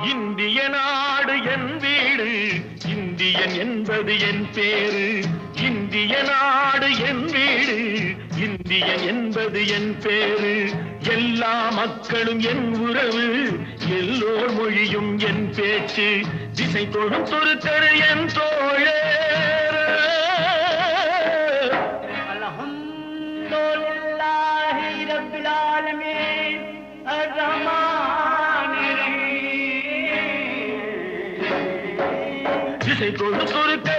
இந்திய நாடு என் வீடு, இந்தியன் என்பது என் பேரு. இந்திய நாடு என் வீடு, இந்தியன் என்பது என் பேரு. எல்லா மக்களும் என் உறவு, எல்லோர் மொழியும் என் பேச்சு. திசை தொடும் துருக்கரு என் தோழே. அல்ஹம்துலில்லாஹி ரப்பில் ஆலமீன் அர்-ரஹ்மானிர் ரஹீம். திசை தொடும் துருக்கரு